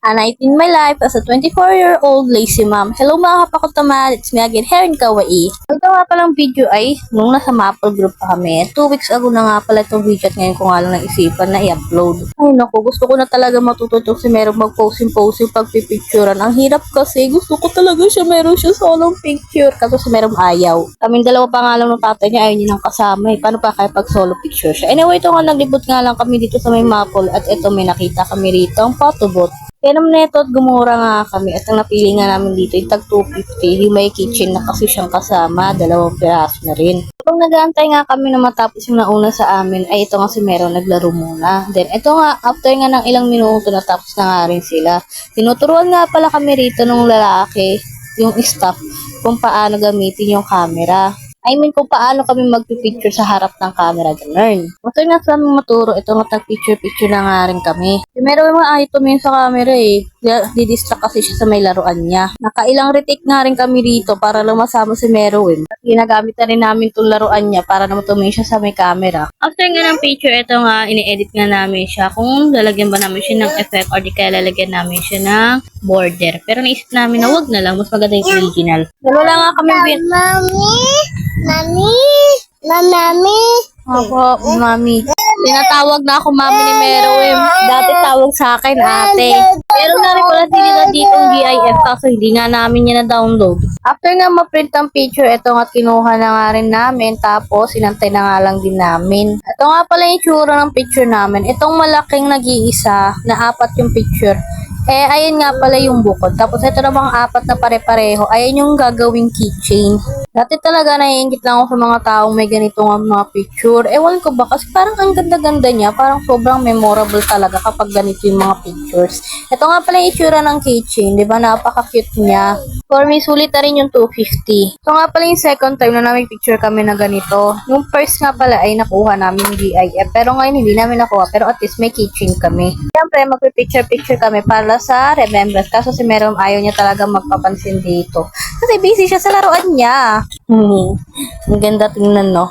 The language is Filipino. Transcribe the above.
A night in my life as a 24-year-old lazy mom. Hello mga kapakutama, it's me again, Heron Kawaii. Ito nga palang video ay nung nasa Maple group pa kami. 2 weeks ago na nga pala itong video at ngayon ko nga lang naisipan na i-upload. Ay naku, gusto ko na talaga matututo si Merong mag-posing-posing pagpipicturan. Ang hirap kasi gusto ko talaga siya, meron siya solong picture. Kaso si Merong ayaw. Kaming dalawa pa nga lang ng tatay niya, ayaw niya nang kasama eh. Paano pa kaya pag solo picture siya? Anyway, ito nga naglibot nga lang kami dito sa may Maple at ito may nakita kami rito ang photobot. Kaya naman neto at gumura nga kami at ang napili nga namin dito yung tag 250, yung may kitchen na kasi siyang kasama, 2 piraso na rin. Kung nag-aantay nga kami na matapos yung nauna sa amin, ay ito nga si Meron naglaro muna. Then ito nga, after nga ng ilang minuto natapos na nga rin sila. Tinuturuan nga pala kami rito nung lalaki, yung staff, kung paano gamitin yung camera. I mean, kung paano kami magpipicture sa harap ng camera, ganun. After nga sa aming maturo, ito nga tag-picture-picture na nga rin kami. Meron mga ayaw tumingin sa camera eh. Didistract kasi siya sa may laruan niya. Nakailang retake nga rin kami rito para lang masama si Merwin. Ginagamit na rin namin itong laruan niya para naman tumingin siya sa may camera. After nga ng picture, ito nga, ini-edit nga namin siya kung lalagyan ba namin siya ng effect or di kaya lalagyan namin siya ng border. Pero naisip namin na wag na lang, mas maganda yung original. Wala nga kami Mami. Opo, mami. Tinatawag na ako mami ni Merwin. Dati tawag sa akin ate. Pero na rin pala nila ditong GIF kasi hindi nga namin yan na-download. After nga ma-print ang picture, ito nga kinuha na nga rin namin. Tapos sinantay na nga lang din namin. Ito nga pala yung tsura ng picture namin. Itong malaking nag-iisa na 4 yung picture. Eh, ayun nga pala yung bukod. Tapos ito namang 4 na pare-pareho. Ayun yung gagawing keychain. Dati talaga naiingit lang ako sa mga taong may ganito nga mga picture. Ewan ko ba kasi parang ang ganda-ganda niya. Parang sobrang memorable talaga kapag ganito yung mga pictures. Ito nga pala yung itsura ng keychain. Diba? Napaka-cute niya. For me, sulit na rin yung 250. Ito nga pala yung second time na namin picture kami na ganito. Yung first nga pala ay nakuha namin yung GIF. Pero ngayon hindi namin nakuha. Pero at least may keychain kami. Siyempre, magpipicture-picture kami para sa remembrance. Kaso si Meron ayaw niya talaga magpapansin dito. Kasi busy siya sa laruan niya. Ang ganda tingnan, no?